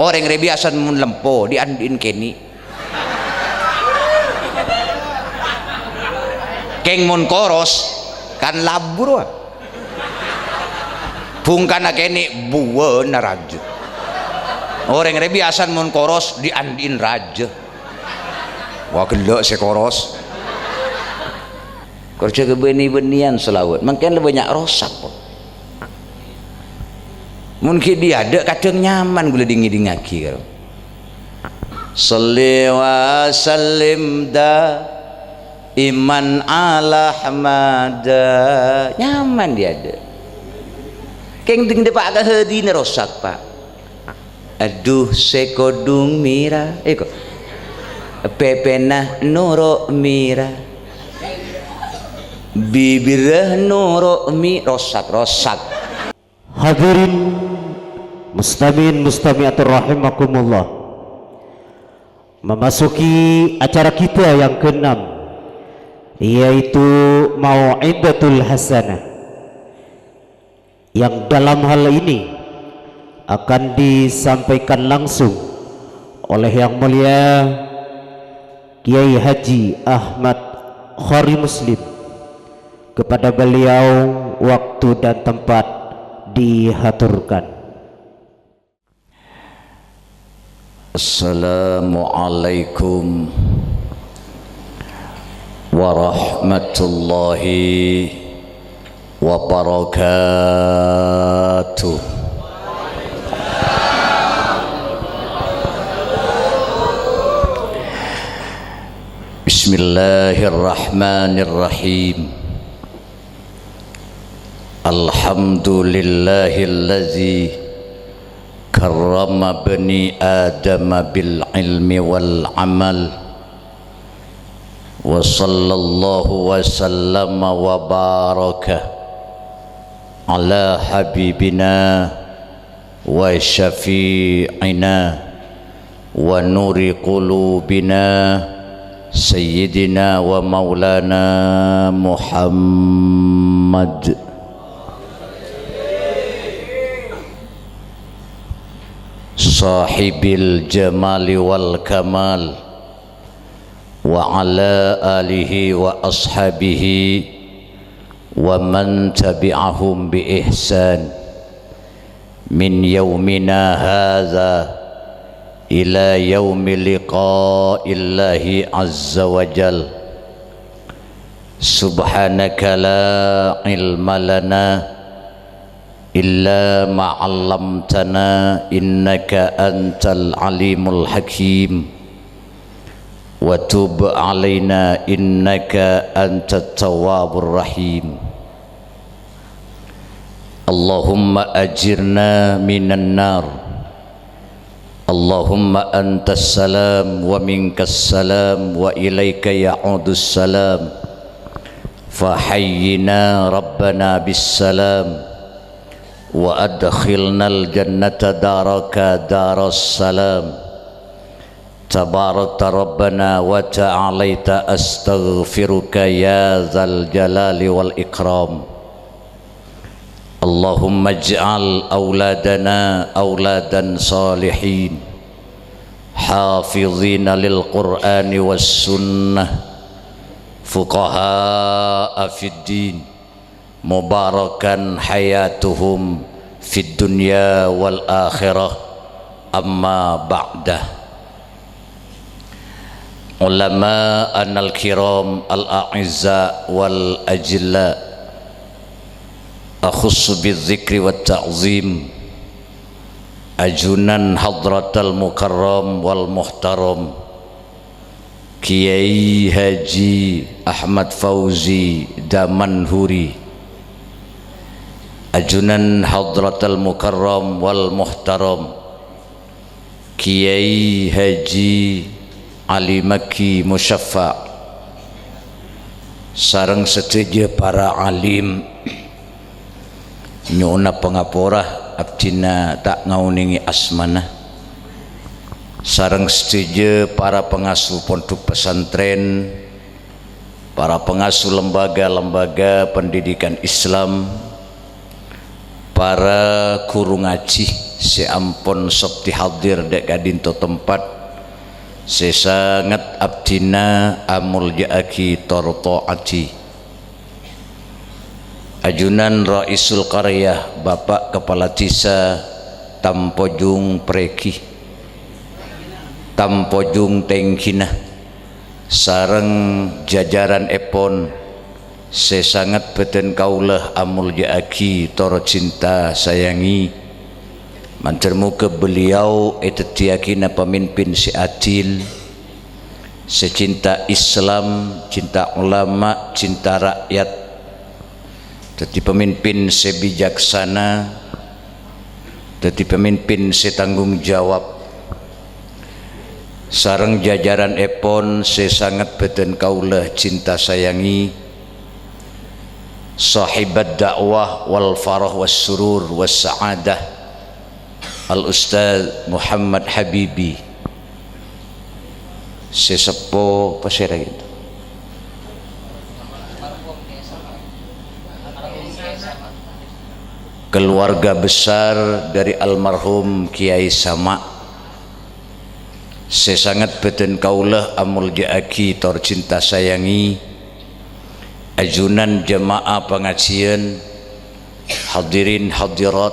orang rebiasan mun lempo di andin keni keng mun koros kan labur bungkana keni buwe na raja orang rebiasan mun koros di andin raja wah gelok si koros kerja ke beni-benian selawat makin lebih banyak rosak po mungkin dia ada kadang nyaman gula dingi-dingaki kalau salli wa sallim da iman ala hamada nyaman dia ada keng ding depak agak hedi ni rosak pak aduh sekodung mira kok pepenah noro mira bibirah noro mi rosak hadirin muslimin mustamiatur rahimakumullah, memasuki acara kita yang ke-6 yaitu Mau'idatul Hasanah, yang dalam hal ini akan disampaikan langsung oleh yang mulia Kiai Haji Ahmad Khari Muslim. Kepada beliau waktu dan tempat dihaturkan. Assalamualaikum warahmatullahi wabarakatuh. Bismillahirrahmanirrahim. Alhamdulillahillazi karrama bani adama bil ilmi wal amal wa sallallahu wa sallama wa baraka ala habibina wa syafi'ina wa nuri qulubina sayyidina wa maulana Muhammad sahibil jamali wal kamal wa ala alihi wa ashabihi wa man tabi'ahum bi ihsan min yaumina hadza ila yaumi liqa'illahi azza wa jal. Subhanaka la ilma lana illa ma 'allamtana innaka antal alimul hakim wa tub 'alaina innaka antat tawwabur rahim. Allahumma ajirna minan nar. Allahumma antas salam wa minkas salam wa ilaika ya'udus salam. Fahayyina rabbana bis salam wa adkhilnal jannata daraka daras salam. Tabarakta rabbana wa ta'alaita astaghfiruka ya dzal jalali wal ikram. Allahumma ij'al auladana auladan salihin hafizina lil qur'ani was sunnah fuqahaa fid din mubarakan hayatuhum fid dunya wal akhirah. Amma ba'dah. Ulama anal kiram al a'izza wal ajilla, akhussu bidzikri wat ta'zim ajunan hadratal mukarram wal muhtaram Kiai Haji Ahmad Fauzi Damanhuri, ajunan hadratal mukarram wal muhtaram Kiai Haji Ali Makki Musyaffa, sareng setuju para alim nyona pengaporah abdina tak ngauningi asmanah, sareng setuju para pengasuh pondok pesantren, para pengasuh lembaga-lembaga pendidikan Islam, para guru ngaji si ampun sok hadir dek kadinto tempat si sangat abdina amul jaaki tortoati ajunan Raisul Qaryah Bapak Kepala Desa Tampojung Preki Tampojung Tengkina sareng jajaran epon sesangat beten kaulah amul jaaki toro cinta sayangi mantermu ke beliau etetiakina pemimpin si adil secinta Islam, cinta ulama, cinta rakyat, jadi pemimpin sebijaksana, jadi pemimpin setanggung jawab sareng jajaran epon sesangat beten kaulah cinta sayangi sahibat dakwah wal farah was surur was sa'adah al Ustaz Muhammad Habibi sesepo pasera gitu keluarga besar dari almarhum Kiai Sama sesangat beten kaulah amul jaaki tor cinta sayangi ajunan jemaah pengajian hadirin hadirat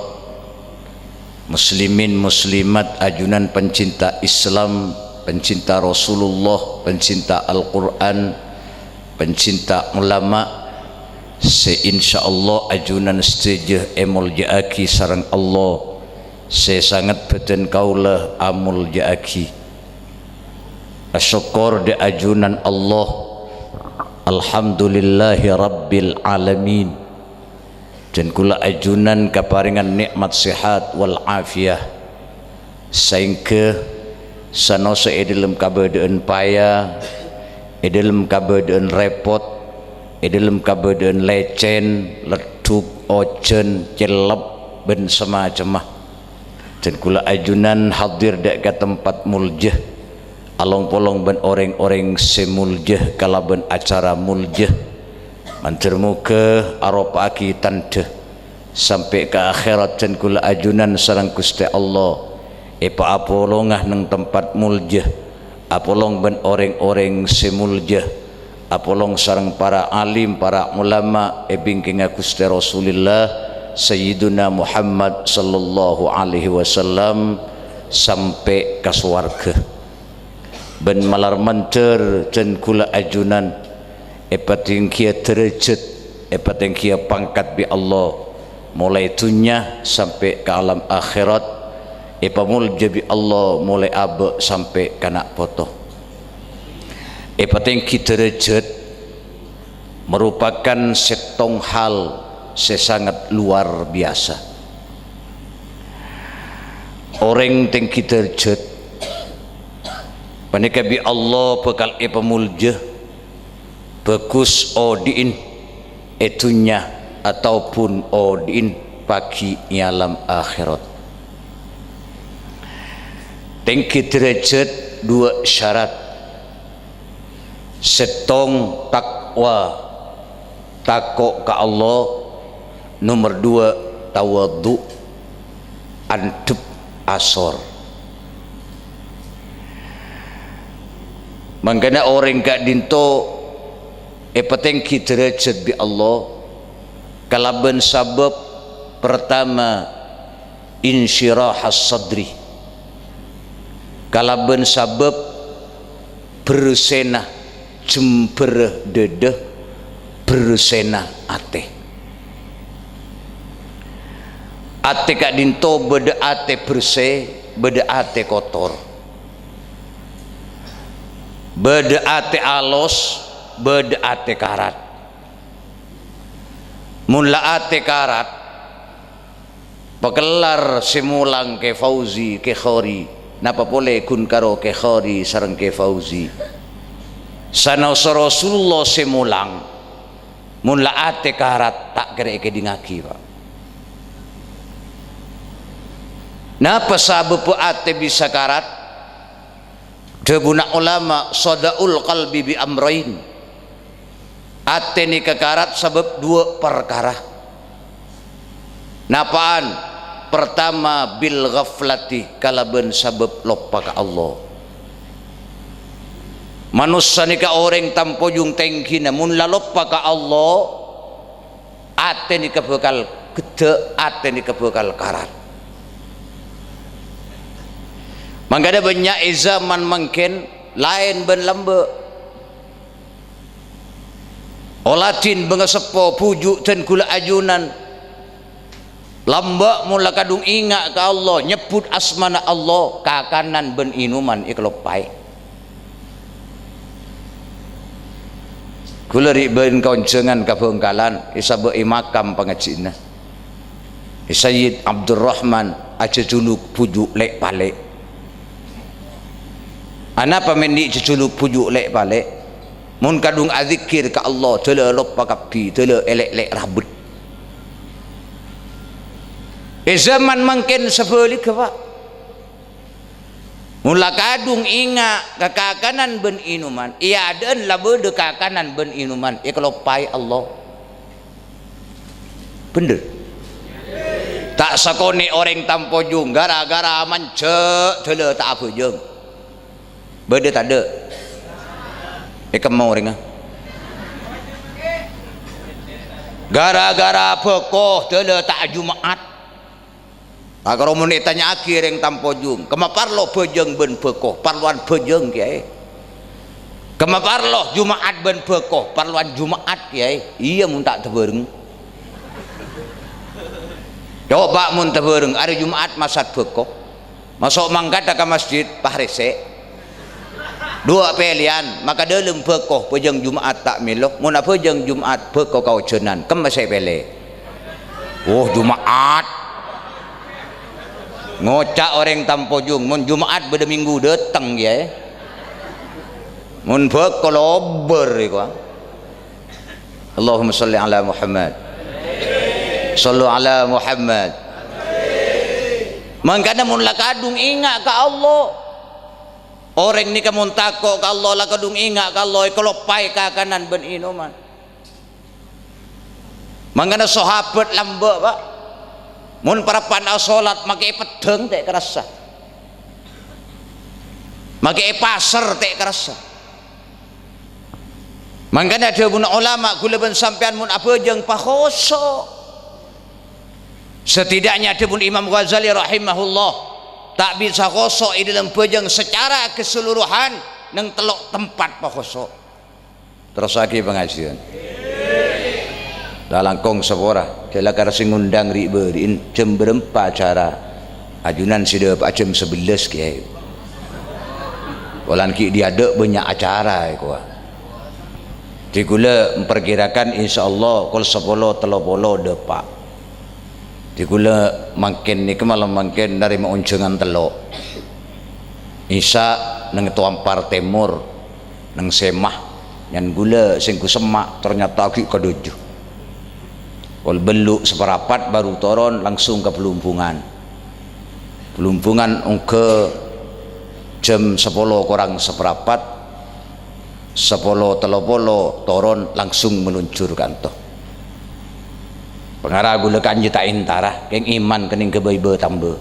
muslimin muslimat ajunan pencinta Islam pencinta Rasulullah pencinta Al-Quran pencinta ulama seinsyaallah ajunan setuju emul jaaki sareng Allah sesangat beten kaulah amul jaaki asyukur di ajunan Allah alhamdulillahi rabbil alamin dan kula ajunan kaparingan nikmat sehat wal afiyah saingke sanoso dalam kabeudeuan payah dalam kabeudeuan repot dalam kabeudeuan lecen leduk ojen celep ben semacam dan kula ajunan hadir dek ke tempat muljah along polong ben orang-orang semuljah kalaban acara muljah mantermu ke aropaki tante sampai ke akhirat dan kula ajunan sareng Gusti Allah epa apolongah nang tempat muljah apolong ben orang-orang semuljah apolong sareng para alim para ulama bingking Gusti Rasulullah Sayyiduna Muhammad sallallahu alaihi wasallam sampai ke swarga ben malar mencer dan kula ajunan epating kia derajat epating kia pangkat bi Allah mulai dunya sampai ke alam akhirat epamul jabi Allah mulai abe sampai kana poto epating kia derajat merupakan setong hal sesangat luar biasa orang tinggi derajat panika bi Allah bekal epamulja bagus odiin etunya ataupun odiin pagi alam akhirat tinggi derajat dua syarat setong takwa takok ke Allah nomor dua tawadhu antep asor mangkana orang gak dinto petengki derajat bi Allah kalaban sabab pertama insyirahas sadri kalaban sabab bersenah jember dedeh bersenah ate gak dinto beda ate bersih beda ate kotor beda ate alos beda ate karat mula ate karat pekelar simulang ke Fauzi ke Khori napa boleh kun karo ke Khori sareng ke Fauzi sanau Rasulullah simulang mula ate karat tak kere ke dingaki Pak napa sabab ate bisa karat debuna ulama sadaul qalbi bi amrain ate ni kekarat sebab dua perkara napaan pertama bil ghaflati kalaben sabab lupa ka Allah. Manusia ni ka orang tanpa jung tengki namun lupa ka Allah, ate ni ka bakal gede, ate ni ka bakal karat. Mangkada banyak zaman mungkin lain ben lambe olatin bengasepo pujuk dan kula ajunan lamba mula kadung ingat ke Allah, nyebut asmana Allah, kakanan ben inuman iklopai. Kula riben koncengan kabengkalan isa be makam pangacina. Sayyid Abdurrahman aja juluk pujuk lek palek. Ana pamendi juluk pujuk lek palek. Mun kadung azikir ka Allah tele lupa kapi tele elek-elek rabut. Zaman mungkin sebalik ke pak. Mula kadung ingat kekakanan ben inuman. Ia dan labu de kakanan ben inuman. Kalau pai Allah. Bener. Tak sakoni orang tanpa jung gara-gara mancek tele tak apa jeng. Beda tak ada. Mau ringa gara-gara pekoh tele tak Jumaat. Kalau mun tanya akhir yang tanpa jung kema parlo pejeng ben pekoh parluan pejeng kiai, kema parlo Jumaat ben pekoh parluan Jumaat kiai. Iya mun tak tebereng coba mun tebereng ada Jumaat masat pekoh masuk mangkat ke masjid pahrese dua pilihan, maka dalam pekoh pejeng Jumaat tak milok, mun apa pejeng Jumaat pekoh kau cenan, kem masih pilih. Oh Jumaat, ngocak orang tanpa jung, mun Jumaat beda minggu datang ya, mun pekoh lober ya. Allahumma salli ala Muhammad, sallu ala Muhammad. Mangkana mun lakadung ingat ke Allah. Orang ni kamu takut kalau lah kadung ingat kalau kelopai ke kanan ben inuman. Mangana sahabat lamba pak. Mun parapan salat make pedeng tak kerasa. Make pasar tak kerasa. Mangana ada pun ulama kula ben sampean mun apa jeung pakhoso. Setidaknya ada pun Imam Ghazali rahimahullah tak bisa kosok di dalam pejang secara keseluruhan nang telok tempat pak kosok. Terus lagi pengajian dalam kong sepora kela karasi ngundang ribe di jam berempat acara ajunan sida jam 11 kiai walan ki dia ada banyak acara kuah di gula memperkirakan insyaallah kul 10 30 depak di gula makin ni kemalam makin dari mauncengan telok Isa nang tuampar timur nang semah yang gula singku semak ternyata ki kedujuh kol beluk seperapat baru turun langsung ke pelumpungan ke jam 10 kurang seperapat 10.30 turun langsung meluncur kantor pengarah gula kanji tak intara keng iman kening ke baibe tambah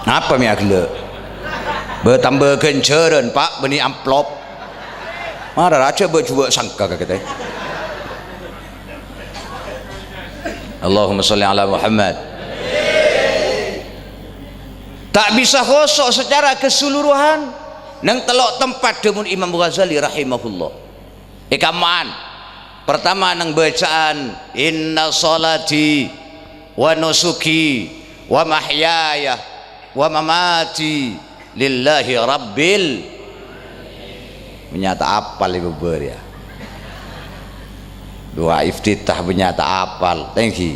apa mi agla bertambah kenceran pak beni amplop marah raja bercuba sangka kata Allahumma salli ala Muhammad. Tak bisa khosok secara keseluruhan nang telok tempat demun Imam Ghazali rahimahullah ikaman pertama nang bacaan inna salati wa nusuki wa mahyaya wa mamati lillahi rabbil menyata apal ibu ber ya doa iftitah menyata apal thank you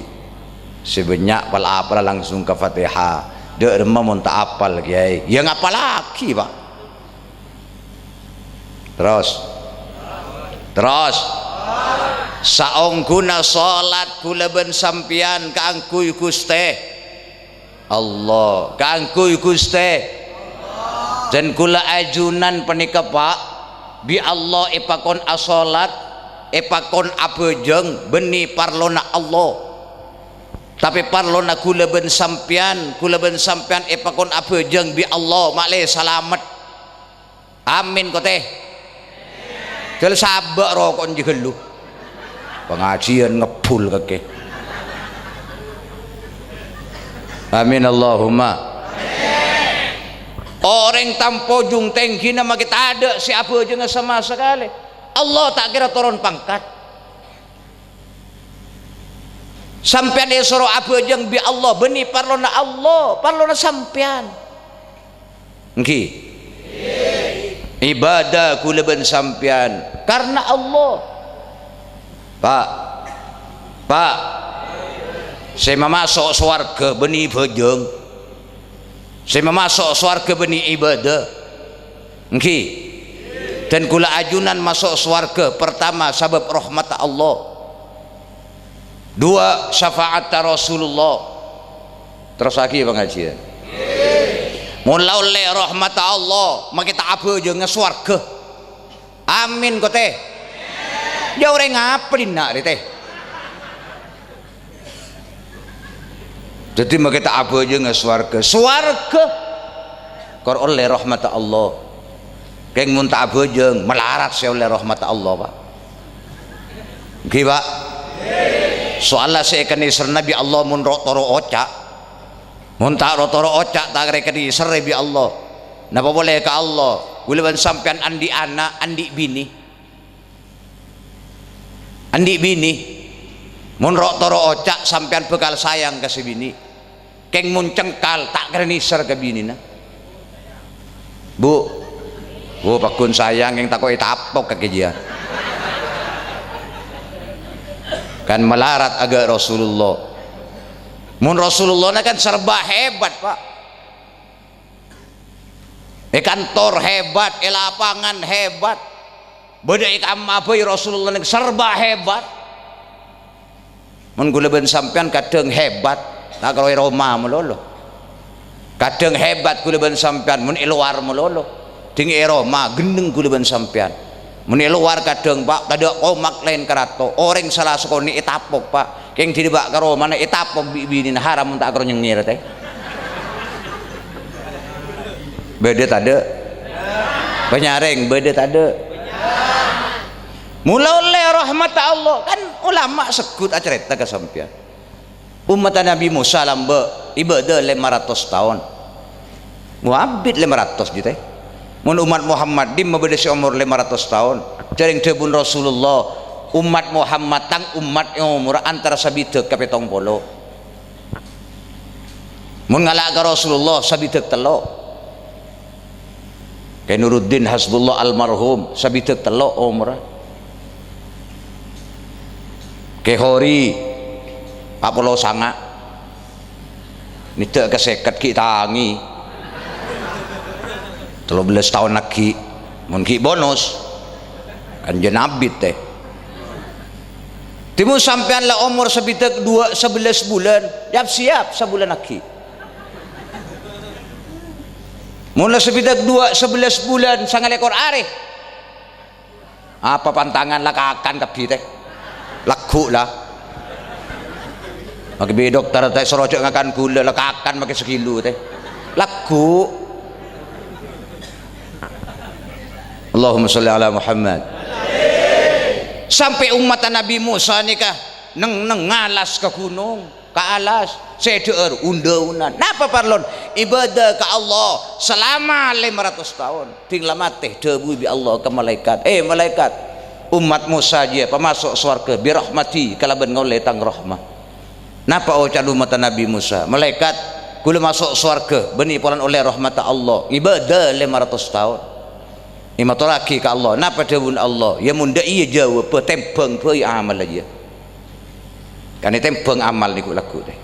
sebanyak pal apal langsung ke Fatihah dek remah mun tak apal kiai ya ngapa lagi pak terus saongguna salat kula ben sampian kaangkuy Gusti Allah kaangkuy Gusti dan kula ajunan penika pak bi Allah ipakon asolat ipakon abejeng beni parlona Allah tapi parlo na kula ben sampian epakon apa jeng bi Allah makleh salamet amin ko teh jel sabak rokok jegelu pengajian ngepul kake amin Allahumma orang tanpa ujung tengki nama kita ada siapa aja nggak sama sekali Allah tak kira turun pangkat sampean esoro apa aja bi Allah beni parlona Allah parlona sampean ngi ibadah kula ben sampean karena Allah Pak saya masuk swarga beni bejeng saya masuk swarga beni ibadah ngi dan kula ajunan masuk swarga pertama sebab rahmat Allah dua syafaat Rasulullah terus lagi pengajian mula oleh rahmat Allah maka kita apa aja ngeswarga amin kok teh dia orang ngapain nak teh jadi maka kita apa aja ngeswarga swarga kor oleh rahmat Allah keng muntah apa aja melarat saya oleh rahmat Allah Pak oke Pak soalnya saya akan isar Nabi Allah mun rotoro ocak mun tak rotoro ocak tak reka diisar Nabi Allah napa boleh ke Allah gulaban sampean andi anak andi bini mun rotoro ocak sampean bekal sayang ke si bini keng mun cengkal tak kena isar ke bini na bu pakun sayang yang takoi tapok ke dia kan melarat agak Rasulullah mun Rasulullah kan serba hebat Pak kantor hebat lapangan hebat beda ikam apa Rasulullah yang serba hebat mun gula ben sampean kadang hebat tak kalau Roma melolo kadang hebat gula ben sampean mun luar melolo ding Roma gendeng gula ben sampean meni luar kadang Pak kada komak lain kerato orang salah sekoni itapok Pak keng tidak karo mana itapok bini haram tak karo nyengir teh beda tade penyareng beda tade mula oleh rahmat Allah kan ulama sekut acerita ke sampean umat Nabi Musa lambe ibadah 500 tahun muabid 500 gitu mun umat Muhammad di mabedesi umur 500 tahun jaring tebun Rasulullah umat Muhammad tang umat yang umur antara sabidek ke 70 mun ngalaga Rasulullah sabidek telo kayak Nuruddin Hasbullah almarhum sabidek telo umur kayak Hori Apolo sanga nita keseket kita tangi 13 tahun lagi mungkin bonus kan jenabit teh timu sampean lah umur sebitek 11 bulan siap sebulan lagi mula sebitek 11 bulan sangat ekor areh apa pantangan lah kakan tapi teh laku lah maki dokter teh sorojok ngakan gula lah kakan makai sekilo teh laku Allahumma sholli ala Muhammad sampai umat Nabi Musa nikah neng ngalas ke gunung ke alas seder unda-unan napa parlon ibadah ke Allah selama 500 tahun tinggal mati debu bi Allah ke malaikat malaikat umat Musa dia pemasuk surga birahmati kalaban ngoleh tang rahmah napa ucap umat Nabi Musa malaikat kula masuk surga beni polan oleh rahmat Allah ibadah 500 tahun imatolaki ke Allah napa dawun Allah ya munda iya jawab petempeng pe amal aja kan tempeng amal niku laku deh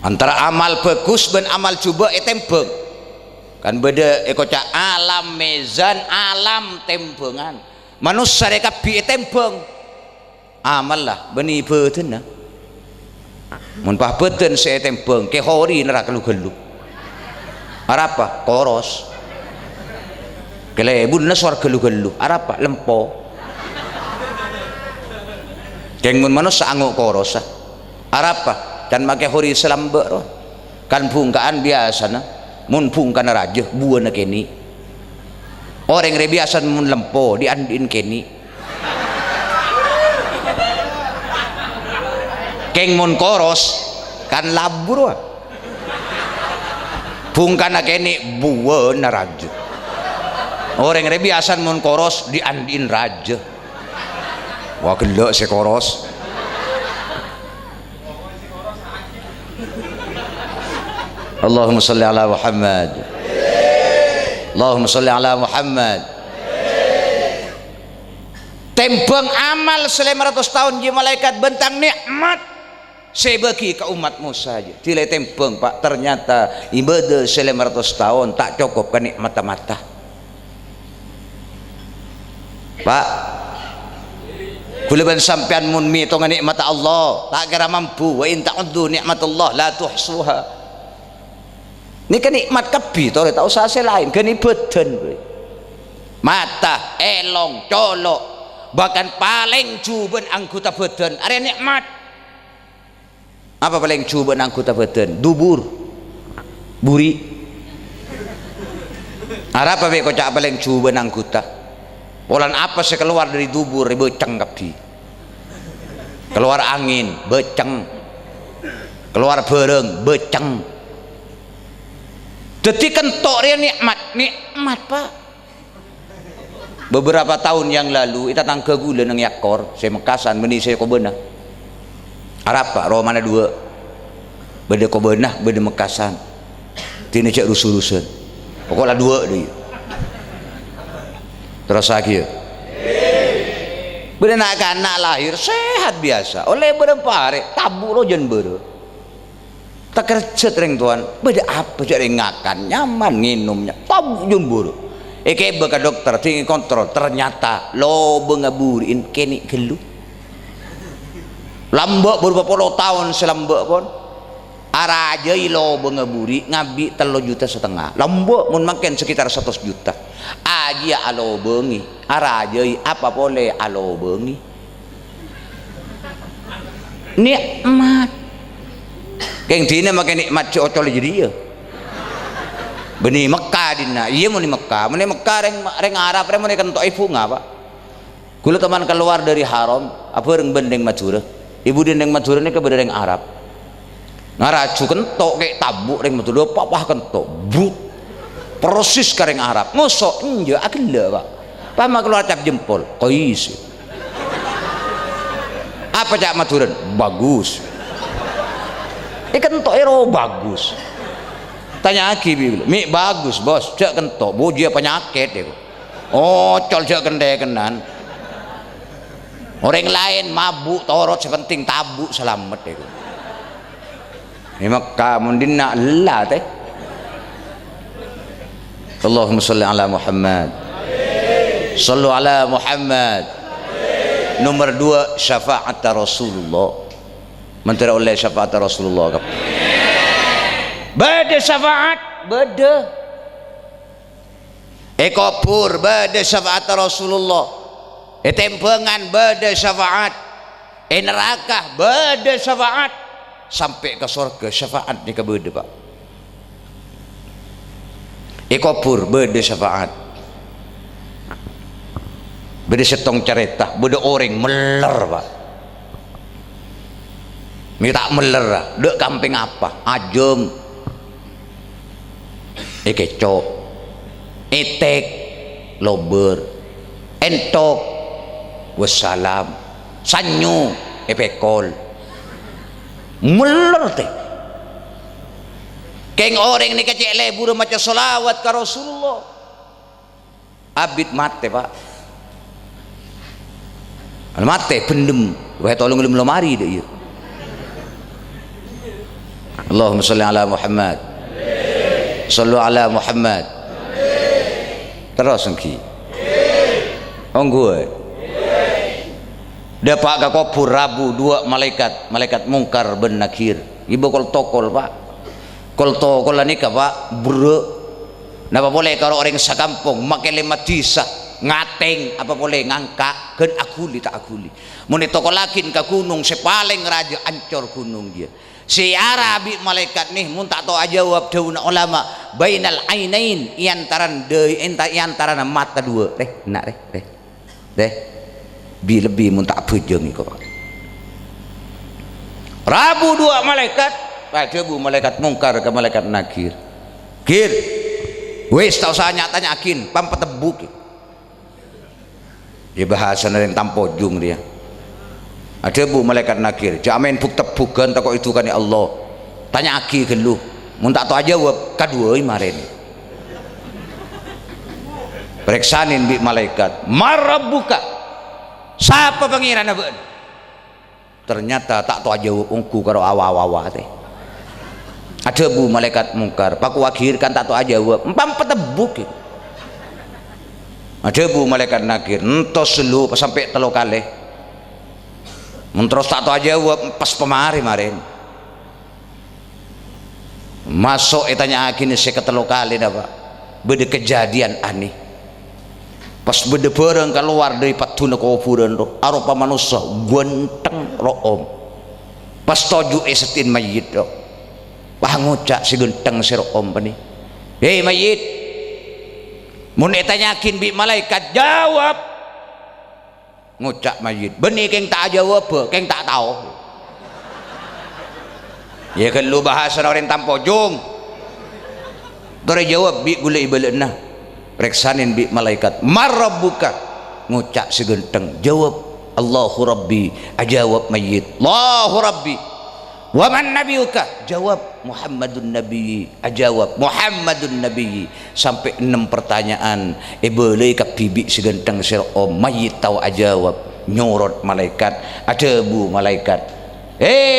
antara amal bagus dan amal coba tempeng kan beda ekoca alam mezan alam tempengan manusia mereka bi tempeng amal lah beni beten nah mun pah beten saya tempeng ke hori neraka lu gelu arapa koros kelebun na suar gelu-gelu arapa lempo Keng mun manusia anguk koros arapa dan make hori selambe kan bungkaan biasa na mun bungkan raja buana keni orang re biasa mun lempo diandin keni keng mun koros kan labur bungkan keni buana raja orang re biasa mun koros diandin raja wah gelok si koros Allahumma salli ala Muhammad Allahumma salli ala Muhammad tempeng amal selama 100 tahun ji malaikat bentang nikmat saya bagi ke umatmu saja tidak tempeng pak ternyata ibadah selama 100 tahun tak cukup ke nikmat mata pak kulaban sampean mun mi tonga nikmat Allah tak kira mampu wa in ta'uddu nikmatullah la tuhsuha ni kan nikmat kabi to tak usah selain geni badan mata elong colok bahkan paling juben anggota badan are nikmat apa paling juben anggota badan dubur buri apa be kocak paling juben anggota Polan apa sih keluar dari dubur beceng kapi keluar angin beceng keluar bereng beceng jadi kentok dia nikmat pak beberapa tahun yang lalu kita tangga gula nang yakor saya mekasan beni saya kobena Arab pak roh mana dua beda kobena beda mekasan tini cek rusuh-rusuh pokoknya dua dia terus lagi bila nak anak lahir sehat biasa oleh berapa hari tabu lo jen bero tak kerja tereng tuan beda apa jadi ngakan nyaman minumnya tabu jen bero eke beka dokter tinggi kontrol ternyata lo bengaburin kini gelu lambak beberapa puluh tahun selambak pun arajai lo bengaburi ngabi 3,5 juta lambak mun makin sekitar 100 juta aja alo bengi arajai apa boleh alo bengi nikmat keng dina makin nikmat ocol jadi ya beni Mekah dina iya mau di Mekah reng Arab reng mau kentok ibu ngapa kula teman keluar dari haram apa reng bendeng Madura ibu dendeng Madura ini kepada reng Arab ngaraju kentok kayak tabuk reng Madura papah kentok buk persis kareng Arab ngosok enja agila pak pama keluar cap jempol kois apa cak Maduran bagus ikan kentok ero bagus tanya lagi mi bagus bos cak kentok boja penyakit ya oh col cak kendekenan orang lain mabuk torot sepenting tabuk selamat ya ini Mekah mundina lah teh Allahumma salli ala Muhammad sallu ala Muhammad nomor 2 syafaat Rasulullah mentera oleh syafaat Rasulullah bada syafaat bada ekopur bada syafaat Rasulullah tempengan bada syafaat neraka bada syafaat sampai ke surga syafaat ni kebeda pak ekopur beda syafaat beda setong cerita beda orang meler pak minta meler dek kamping apa ajem kecok etek lober entok wassalam sanyu epekol meler teh keng orang ini kecek lebur macam solawat ke Rasulullah abid mate pak mate pendem wahai tolong belum lemari deh ya Allahumma salli ala Muhammad sallu ala Muhammad terus engki onggue dapat ke kubur Rabu 2 malaikat mungkar ben nakir ibu kol tokol pak kol tokol nikah pak bro napa boleh kalau orang sekampung makai lemat disa ngateng apa boleh ngangka kan akuli tak akuli mun toko lakin ke gunung sepaling raja ancor gunung dia si arabi malaikat nih mun tak tahu jawab daun ulama bainal ainain iantaran deui iantaran mata dua nak bi lebih mun tak bejeung kok Rabu dua malaikat pada bu malaikat mungkar ke malaikat nakir kir wis tau saya tanya akin pam petebuk dia bahasa yang tampojung dia ada bu malaikat nakir jamin buk tebukan tak itu kan ya Allah tanya aki ke lu mun tak tahu jawab kadua kemarin periksanin bi malaikat marabbuka siapa pangeran apa ternyata tak tahu jawab ungku karo awa-awa teh ada bu malaikat mungkar paku akhirkan tak tahu jawab empam petebuk ada bu malaikat nakir entos lu sampai telo kali terus tak tahu jawab pas pemari marin masuk tanya akhirnya saya ketelo kali dah pak beda kejadian aneh pas beda bareng keluar dari patuna kuburan roh arupa manusia genteng room pas toju esetin mayit roh wah ngucak si genteng si room pani hei mayit mun tanyakin bi malaikat jawab ngucak mayit benih keng tak jawab keng tak tahu ya kan lu bahasa orang tampojong tore jawab bi gula ibalena reksanin bi malaikat marabbuka ngucak si genteng jawab Allahu Rabbi ajawab mayit Allahu Rabbi wa man nabiyuka jawab Muhammadun Nabi ajawab Muhammadun Nabi sampai 6 pertanyaan boleh ka bibi si genteng si om mayit tahu ajawab nyorot malaikat ada bu malaikat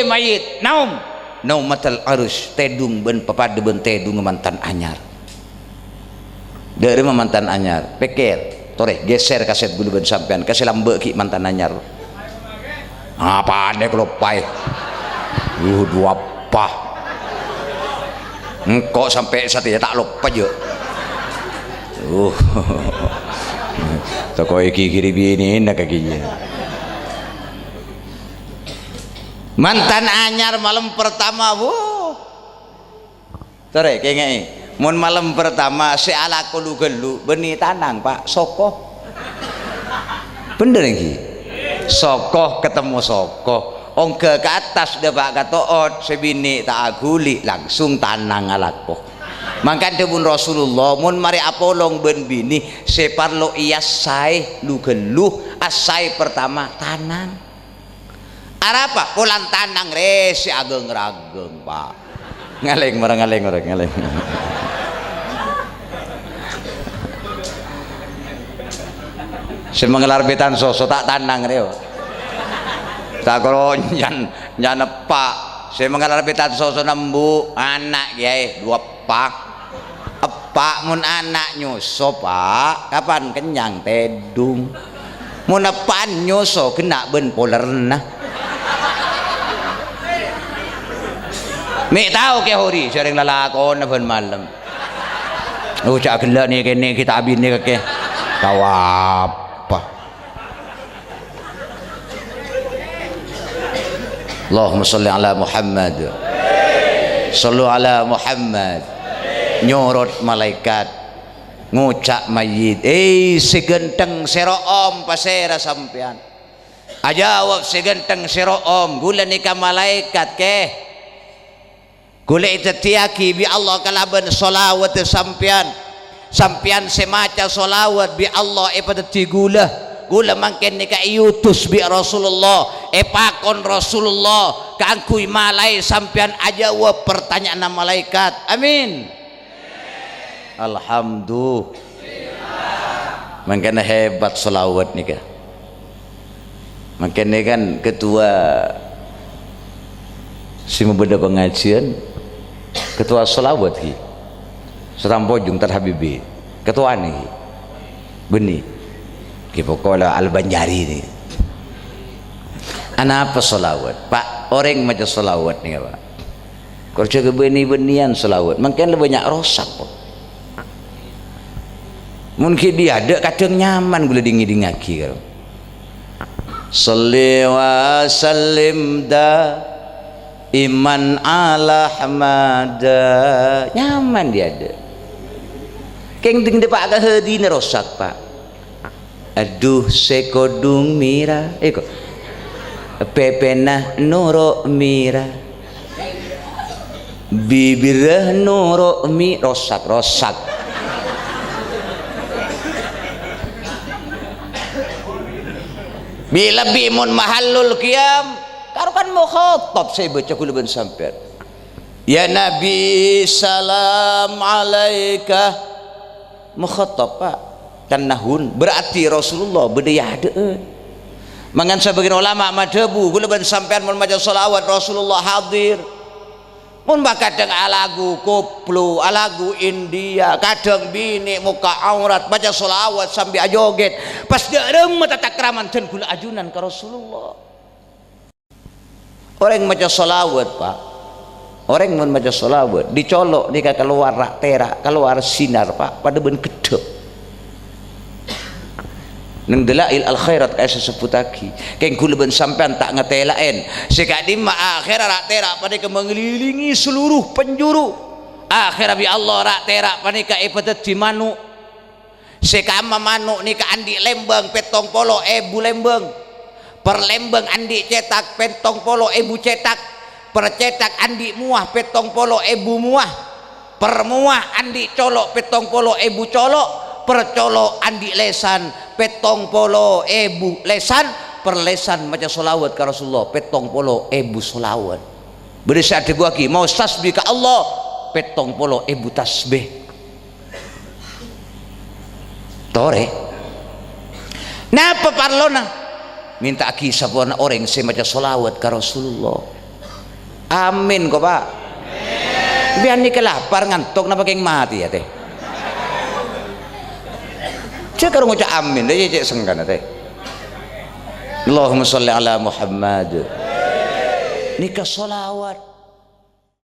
mayit naum naumatal arus tedung ben papade ben tedung mantan anyar dari mantan anyar pikir tore geser kaset bulu ben sampean kasih lambe ki mantan anyar apa ane kelopai dua pah engkau sampai saat ya tak lupa je toko iki kiri bini nak kakinya mantan anyar malam pertama bu tore kayaknya mun malam pertama si ala kulu gelu benih tanang pak sokoh bener lagi sokoh ketemu sokoh ongke ke atas dia pak katoot sebini tak aguli langsung tanang alakoh mangkan debun Rasulullah mun mari apolong ben bini separlo iyasai lu gelu asai pertama tanang arapa pulang tanang resi ageng rageng pak ngaleng marang ngaleng semengelar betan soso tak tanang reo tak kalau nyan pak semengelar betan soso nembu anak ya 2 pak pak mun anak nyuso pak kapan kenyang tedung mun apaan nyuso kena ben polerna mi tahu ke hori sering lalakon na ben malam cak gila ni kene kita abin ni ke tahu apa Allahumma salli ala Muhammad sallu ala Muhammad nyorot malaikat ngucak mayit si genteng sero om pasera sampean ajawab si genteng sero om gula nikah malaikat ke gula itatiaki bi Allah kalaban solawat sampean semaca solawat bi Allah pada gula mangken nika iutus bi Rasulullah pakon Rasulullah kangkui malai sampean ajawab pertanyaan malaikat amin alhamdulillah mangken hebat solawat nika mangken kan ketua si membeda pengajian ketua solawat ki serampojung tar habibi ketua nih benih ki pokoknya al-Banjari nih anak apa solawat pak orang macam solawat nih pak kerja ke benih-benian solawat mungkin lebih banyak rosak kok mungkin dia ada kadang nyaman gula dingi-dingaki kalau salli wa sallim da iman ala hamada nyaman dia ada keng ding depak ka hedi ne rosak pak aduh sekodung mira kok pepenah nuro mira bibirah nuro mi rosak bila bimun mahallul qiyam karo kan mukhatab saya baca kula ben sampean ya nabi salam alaika mukhatab pak tanahun berarti Rasulullah berdaya ada mangan sebagian ulama madhabu kula ben sampean mun maca selawat Rasulullah hadir mun kadang alagu koplo alagu India kadang bini muka aurat baca selawat sambil ajoget pas derem mata takraman dan gula ajunan ke Rasulullah orang maca selawat pak orang mun maca selawat dicolok nika keluar rak terak keluar sinar pak pada ben gedhe nang dalail al khairat kaya sesebut lagi keng kula ben sampean tak ngetelaen sekadi ma akhir rak terak pada mengelilingi seluruh penjuru akhir bi Allah rak terak panika ibadat di manuk sekama manuk nika andi lembang petong polo ebu lembang per lembang andi cetak petong polo ebu cetak per cetak andi muah petong polo ebu muah per muah andi colok petong polo ebu colok per colok andi lesan petong polo ebu lesan per lesan maca solawat ke Rasulullah petong polo ebu solawat beri saat gua ki mau tasbih ke Allah petong polo ebu tasbih tore napa parlona minta ki sabona orang saya maca solawat ke Rasulullah amin kok pak biar nih kelapar ngantuk napa keng mati ya teh cek karo ngucap amin deh cek sengkan teh Allahumma sholli ala Muhammad nikah solawat